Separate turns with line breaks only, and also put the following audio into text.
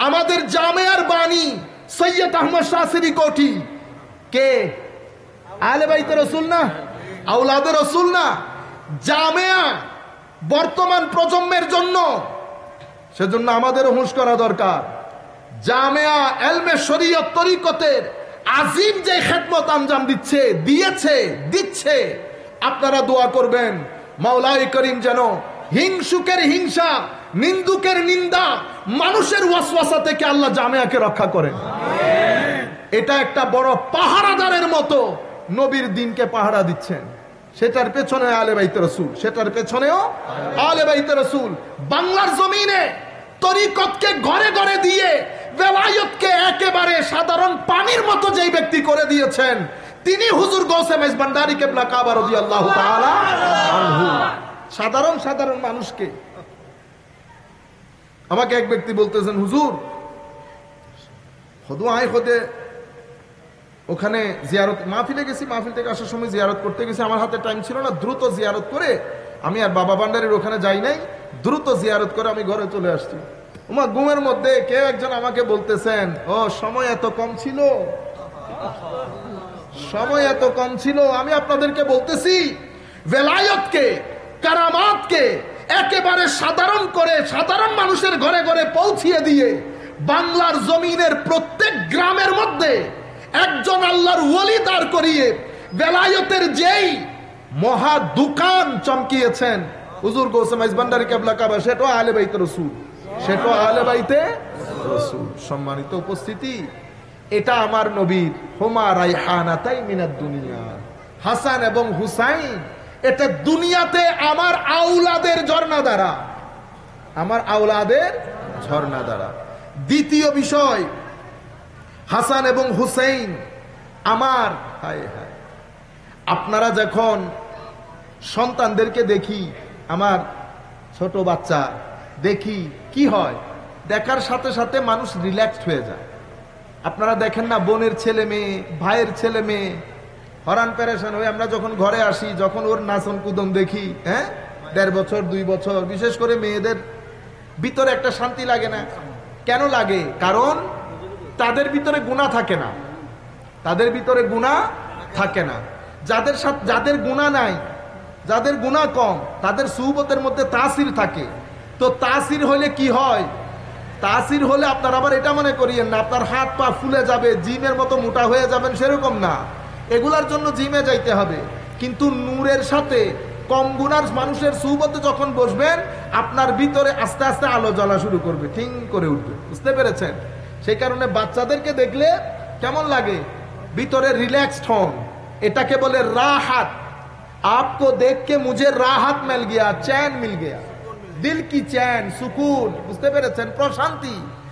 আমাদের জামেয়ার বাণী সৈয়দ আহমদ শাহসিরি কোঠি কে? আহলে বাইতে রাসূল না, আওলাদে রাসূল না? জামেয়া বর্তমান প্রজন্মের জন্য, সেজন্য আমাদেরও হুঁশ করা দরকার। জামেয়া এলমে শরীয়ত তরিকতের আজিম যে খেদমত আঞ্জাম দিচ্ছে, আপনারা দোয়া করবেন মাওলাই করিম যেন হিংসুকের হিংসা, নিন্দুকের নিন্দা, মানুষের ওয়াসওয়াসা থেকে আল্লাহ জামেয়াকে রক্ষা করেন। এটা একটা বড় পাহারাদারের মতো নবীর দিনকে পাহারা দিচ্ছেন। সেটার পেছনে আলে বাইতে রাসূল, সেটার পেছনেও আলে বাইতে রাসূল। বাংলার জমিনে তরিকতকে ঘরে ঘরে দিয়ে বেলায়েতকে একেবারে সাধারণ পানির মতো যেই ব্যক্তি করে দিয়েছেন, তিনি হুজুর গৌসে মেজবান্ডারি কেবলা কাবা রাদিয়াল্লাহু তাআলা আনহু। সাধারণ মানুষকে, আমাকে এক ব্যক্তি বলতেছেন, হুজুর ওখানে জিয়ারত মাহফিলে গেছি, মাহফিল থেকে আসার সময় জিয়ারত করতে গেছি, আমার হাতে টাইম ছিল না, দ্রুত জিয়ারত করে আমি আর বাবা ভান্ডারির ওখানে যাই নাই, দ্রুত জিয়ারত করে আমি ঘরে চলে আসছি। আমার ঘুমের মধ্যে কেউ একজন আমাকে বলতেছেন, ও সময় এত কম ছিল, সময় এত কম ছিল। আমি আপনাদেরকে বলতেছি, ভেলায়তকে, কারামাতকে একেবারে সাধারণ করে সাধারণ মানুষের ঘরে ঘরে পৌঁছিয়ে দিয়ে বাংলার জমিনের প্রত্যেক গ্রামের মধ্যে একজন আল্লাহর ওলি দাঁড় করিয়ে বেলায়েতের যেই মহা দোকান চমকিয়েছেন হুজুর গৌসে মেজবান্ডারি কেবলা কাবা, সেটাও আহলে বাইতে রাসূল, সেটাও আহলে বাইতে রাসূল। সম্মানিত উপস্থিতি, এটা আমার নবীর হুমা রাইহানাতাই মিনাদ দুনিয়া, হাসান এবং হুসাইন, এটা দুনিয়াতে আমার আওলাদের ঝর্ণা দ্বারা, আমার আওলাদের ঝর্ণা দ্বারা। দ্বিতীয় বিষয়, হাসান এবং হুসাইন আমার, হায় হায়, আপনারা যখন সন্তানদেরকে দেখি, আমার ছোট বাচ্চা দেখি, কি হয়, দেখার সাথে সাথে মানুষ রিল্যাক্সড হয়ে যায়। আপনারা দেখেন না, বোনের ছেলে মেয়ে, ভাইয়ের ছেলে মেয়ে হরান পেরেশান হয়ে আমরা যখন ঘরে আসি, যখন ওর নাচন কুদন দেখি, 1.5 বছর 2 বছর, বিশেষ করে মেয়েদের ভিতরে একটা শান্তি লাগে না? কেন লাগে? কারণ তাদের ভিতরে গুনাহ থাকে না, তাদের ভিতরে গুনাহ থাকে না। যাদের সাথে, যাদের গুনাহ নাই, যাদের গুনাহ কম, তাদের সুহবতের মধ্যে তাসির থাকে। তো তাসির হলে কি হয়? তাসির হলে আপনার আবার এটা মনে করিয়েন না আপনার হাত পা ফুলে যাবে, জিমের মতো মোটা হয়ে যাবেন, সেরকম না। এগুলার জন্য জিমে যাইতে হবে, কিন্তু নূরের সাথে কম গুনার মানুষের সুহবতে যখন বসবেন, আপনার ভিতরে আস্তে আস্তে আলো জ্বলা শুরু করবে, ঠিক করে উঠবে। বুঝতে পেরেছেন? সেই কারণে বাচ্চাদেরকে দেখলে কেমন লাগে? ভিতরে রিল্যাক্সড হন, এটাকে বলে রাহাত। आपको देख के मुझे राहत मिल गया, चैन मिल गया, दिल की चैन, सुकून। বুঝতে পেরেছেন? প্রশান্তি।